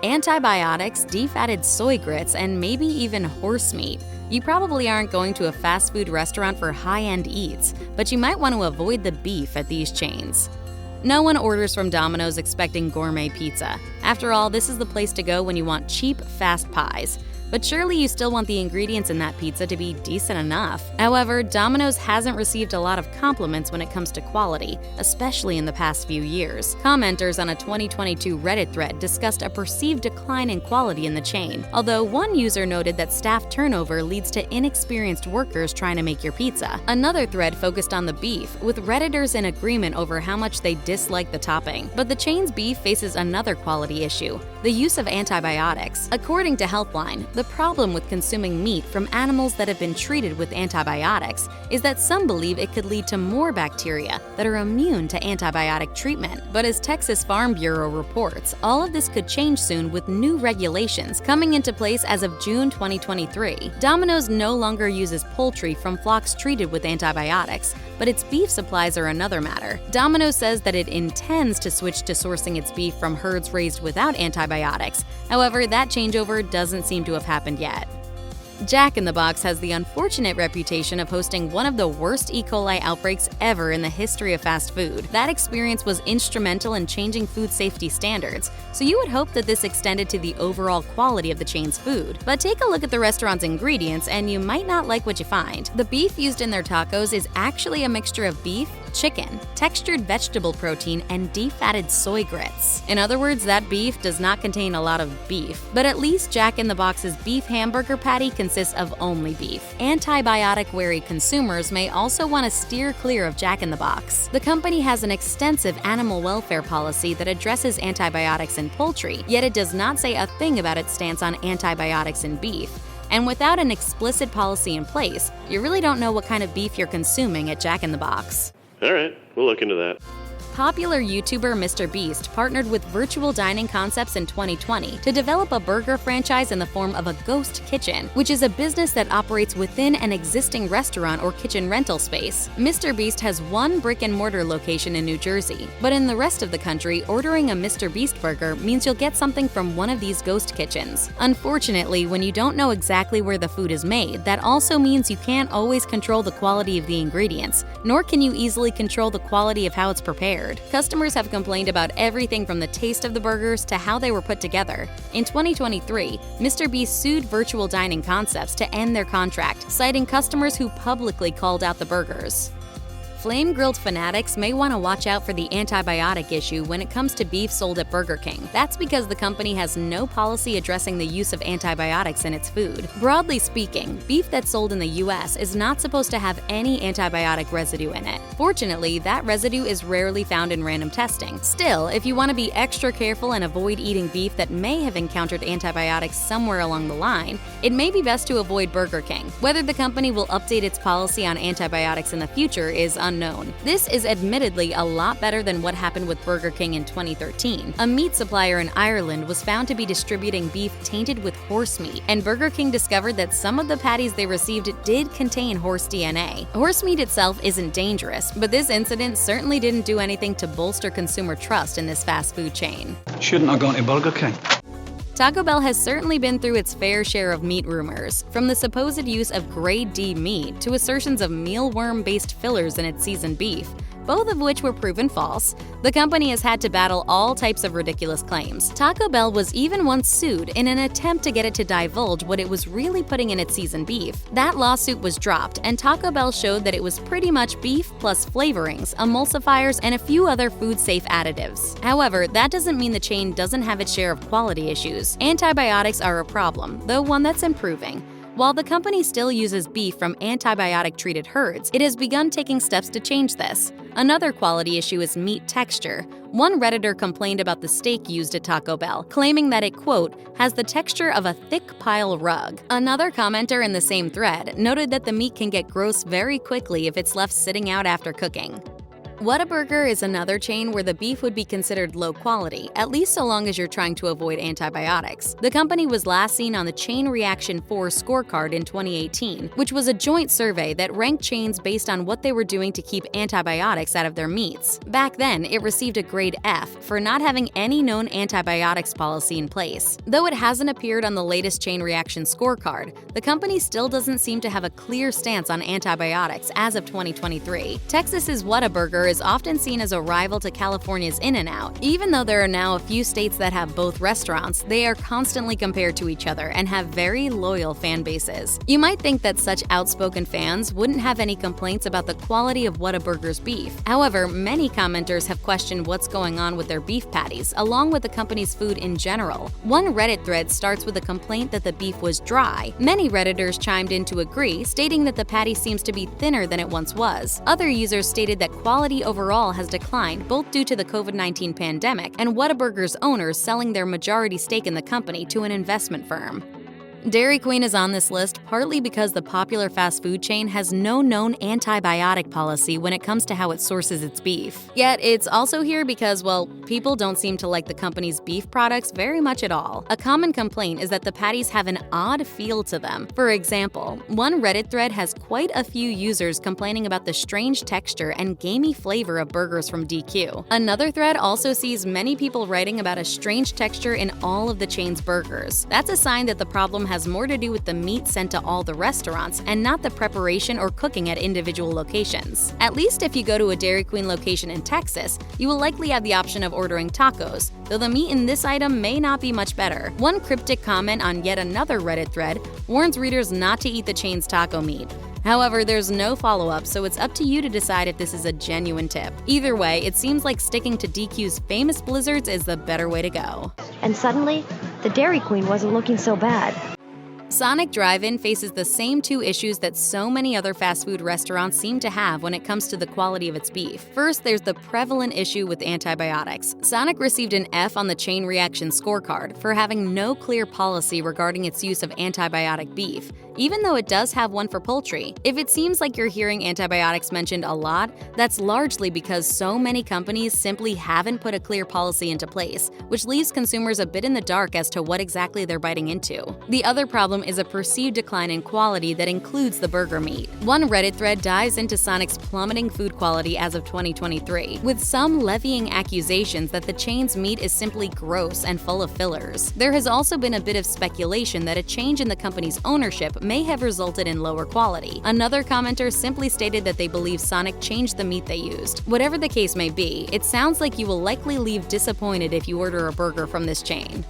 Antibiotics, defatted soy grits, and maybe even horse meat. You probably aren't going to a fast food restaurant for high-end eats, but you might want to avoid the beef at these chains. No one orders from Domino's expecting gourmet pizza. After all, this is the place to go when you want cheap, fast pies. But surely you still want the ingredients in that pizza to be decent enough. However, Domino's hasn't received a lot of compliments when it comes to quality, especially in the past few years. Commenters on a 2022 Reddit thread discussed a perceived decline in quality in the chain, although one user noted that staff turnover leads to inexperienced workers trying to make your pizza. Another thread focused on the beef, with Redditors in agreement over how much they dislike the topping. But the chain's beef faces another quality issue: the use of antibiotics. According to Healthline, the problem with consuming meat from animals that have been treated with antibiotics is that some believe it could lead to more bacteria that are immune to antibiotic treatment. But as Texas Farm Bureau reports, all of this could change soon with new regulations coming into place as of June 2023. Domino's no longer uses poultry from flocks treated with antibiotics, but its beef supplies are another matter. Domino says that it intends to switch to sourcing its beef from herds raised without antibiotics. However, that changeover doesn't seem to have happened yet. Jack in the Box has the unfortunate reputation of hosting one of the worst E. coli outbreaks ever in the history of fast food. That experience was instrumental in changing food safety standards, so you would hope that this extended to the overall quality of the chain's food. But take a look at the restaurant's ingredients and you might not like what you find. The beef used in their tacos is actually a mixture of beef, chicken, textured vegetable protein, and defatted soy grits. In other words, that beef does not contain a lot of beef. But at least Jack in the Box's beef hamburger patty consists of only beef. Antibiotic-wary consumers may also want to steer clear of Jack in the Box. The company has an extensive animal welfare policy that addresses antibiotics in poultry, yet it does not say a thing about its stance on antibiotics in beef. And without an explicit policy in place, you really don't know what kind of beef you're consuming at Jack in the Box. All right, we'll look into that. Popular YouTuber MrBeast partnered with Virtual Dining Concepts in 2020 to develop a burger franchise in the form of a ghost kitchen, which is a business that operates within an existing restaurant or kitchen rental space. MrBeast has one brick-and-mortar location in New Jersey, but in the rest of the country, ordering a MrBeast burger means you'll get something from one of these ghost kitchens. Unfortunately, when you don't know exactly where the food is made, that also means you can't always control the quality of the ingredients, nor can you easily control the quality of how it's prepared. Customers have complained about everything from the taste of the burgers to how they were put together. In 2023, MrBeast sued Virtual Dining Concepts to end their contract, citing customers who publicly called out the burgers. Flame-grilled fanatics may want to watch out for the antibiotic issue when it comes to beef sold at Burger King. That's because the company has no policy addressing the use of antibiotics in its food. Broadly speaking, beef that's sold in the US is not supposed to have any antibiotic residue in it. Fortunately, that residue is rarely found in random testing. Still, if you want to be extra careful and avoid eating beef that may have encountered antibiotics somewhere along the line, it may be best to avoid Burger King. Whether the company will update its policy on antibiotics in the future is unknown. This is admittedly a lot better than what happened with Burger King in 2013. A meat supplier in Ireland was found to be distributing beef tainted with horse meat, and Burger King discovered that some of the patties they received did contain horse DNA. Horse meat itself isn't dangerous, but this incident certainly didn't do anything to bolster consumer trust in this fast food chain. Shouldn't I go to Burger King? Taco Bell has certainly been through its fair share of meat rumors, from the supposed use of grade D meat to assertions of mealworm-based fillers in its seasoned beef, both of which were proven false. The company has had to battle all types of ridiculous claims. Taco Bell was even once sued in an attempt to get it to divulge what it was really putting in its seasoned beef. That lawsuit was dropped, and Taco Bell showed that it was pretty much beef plus flavorings, emulsifiers, and a few other food-safe additives. However, that doesn't mean the chain doesn't have its share of quality issues. Antibiotics are a problem, though one that's improving. While the company still uses beef from antibiotic-treated herds, it has begun taking steps to change this. Another quality issue is meat texture. One Redditor complained about the steak used at Taco Bell, claiming that it, quote, has the texture of a thick pile rug. Another commenter in the same thread noted that the meat can get gross very quickly if it's left sitting out after cooking. Whataburger is another chain where the beef would be considered low quality, at least so long as you're trying to avoid antibiotics. The company was last seen on the Chain Reaction 4 scorecard in 2018, which was a joint survey that ranked chains based on what they were doing to keep antibiotics out of their meats. Back then, it received a grade F for not having any known antibiotics policy in place. Though it hasn't appeared on the latest Chain Reaction scorecard, the company still doesn't seem to have a clear stance on antibiotics as of 2023. Texas's Whataburger is often seen as a rival to California's In-N-Out. Even though there are now a few states that have both restaurants, they are constantly compared to each other and have very loyal fan bases. You might think that such outspoken fans wouldn't have any complaints about the quality of Whataburger's beef. However, many commenters have questioned what's going on with their beef patties, along with the company's food in general. One Reddit thread starts with a complaint that the beef was dry. Many Redditors chimed in to agree, stating that the patty seems to be thinner than it once was. Other users stated that quality overall has declined both due to the COVID-19 pandemic and Whataburger's owners selling their majority stake in the company to an investment firm. Dairy Queen is on this list partly because the popular fast food chain has no known antibiotic policy when it comes to how it sources its beef. Yet it's also here because, well, people don't seem to like the company's beef products very much at all. A common complaint is that the patties have an odd feel to them. For example, one Reddit thread has quite a few users complaining about the strange texture and gamey flavor of burgers from DQ. Another thread also sees many people writing about a strange texture in all of the chain's burgers. That's a sign that the problem has more to do with the meat sent to all the restaurants and not the preparation or cooking at individual locations. At least if you go to a Dairy Queen location in Texas, you will likely have the option of ordering tacos, though the meat in this item may not be much better. One cryptic comment on yet another Reddit thread warns readers not to eat the chain's taco meat. However, there's no follow-up, so it's up to you to decide if this is a genuine tip. Either way, it seems like sticking to DQ's famous blizzards is the better way to go. And suddenly, the Dairy Queen wasn't looking so bad. Sonic Drive-In faces the same two issues that so many other fast food restaurants seem to have when it comes to the quality of its beef. First, there's the prevalent issue with antibiotics. Sonic received an F on the Chain Reaction scorecard for having no clear policy regarding its use of antibiotic beef, even though it does have one for poultry. If it seems like you're hearing antibiotics mentioned a lot, that's largely because so many companies simply haven't put a clear policy into place, which leaves consumers a bit in the dark as to what exactly they're biting into. The other problem is a perceived decline in quality that includes the burger meat. One Reddit thread dives into Sonic's plummeting food quality as of 2023, with some levying accusations that the chain's meat is simply gross and full of fillers. There has also been a bit of speculation that a change in the company's ownership may have resulted in lower quality. Another commenter simply stated that they believe Sonic changed the meat they used. Whatever the case may be, it sounds like you will likely leave disappointed if you order a burger from this chain.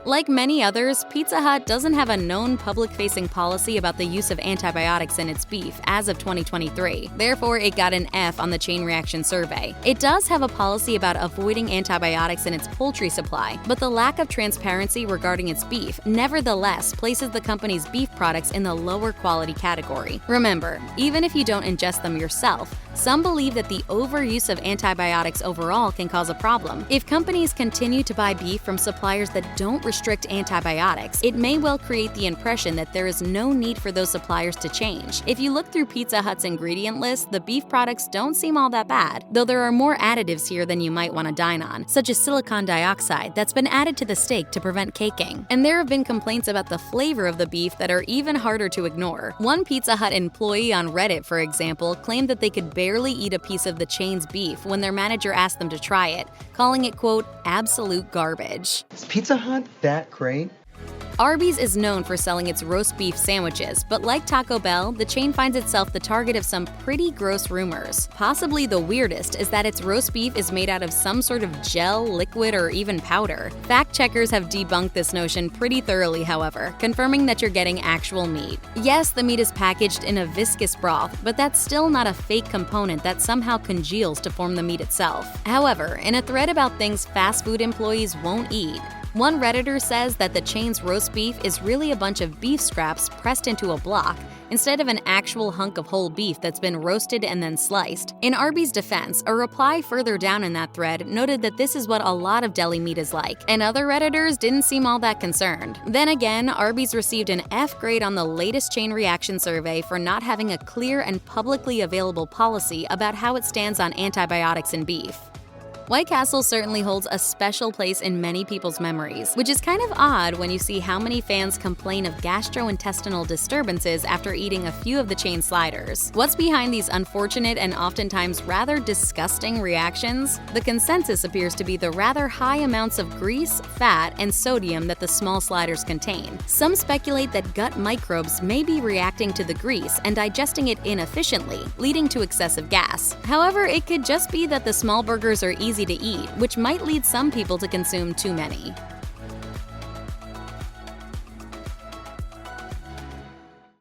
Like many others, Pizza Hut doesn't have a known public-facing policy about the use of antibiotics in its beef as of 2023. Therefore, it got an F on the Chain Reaction survey. It does have a policy about avoiding antibiotics in its poultry supply, but the lack of transparency regarding its beef nevertheless places the company's beef products in the lower quality category. Remember, even if you don't ingest them yourself, some believe that the overuse of antibiotics overall can cause a problem. If companies continue to buy beef from suppliers that don't restrict antibiotics, it may well create the impression that there is no need for those suppliers to change. If you look through Pizza Hut's ingredient list, the beef products don't seem all that bad, though there are more additives here than you might want to dine on, such as silicon dioxide that's been added to the steak to prevent caking. And there have been complaints about the flavor of the beef that are even harder to ignore. One Pizza Hut employee on Reddit, for example, claimed that they could barely eat a piece of the chain's beef when their manager asked them to try it, calling it, quote, absolute garbage. Is Pizza Hut that great? Arby's is known for selling its roast beef sandwiches, but like Taco Bell, the chain finds itself the target of some pretty gross rumors. Possibly the weirdest is that its roast beef is made out of some sort of gel, liquid, or even powder. Fact checkers have debunked this notion pretty thoroughly, however, confirming that you're getting actual meat. Yes, the meat is packaged in a viscous broth, but that's still not a fake component that somehow congeals to form the meat itself. However, in a thread about things fast food employees won't eat, One Redditor says that the chain's roast beef is really a bunch of beef scraps pressed into a block, instead of an actual hunk of whole beef that's been roasted and then sliced. In Arby's defense, a reply further down in that thread noted that this is what a lot of deli meat is like, and other Redditors didn't seem all that concerned. Then again, Arby's received an F grade on the latest chain reaction survey for not having a clear and publicly available policy about how it stands on antibiotics in beef. White Castle certainly holds a special place in many people's memories, which is kind of odd when you see how many fans complain of gastrointestinal disturbances after eating a few of the chain sliders. What's behind these unfortunate and oftentimes rather disgusting reactions? The consensus appears to be the rather high amounts of grease, fat, and sodium that the small sliders contain. Some speculate that gut microbes may be reacting to the grease and digesting it inefficiently, leading to excessive gas. However, it could just be that the small burgers are easy to eat, which might lead some people to consume too many.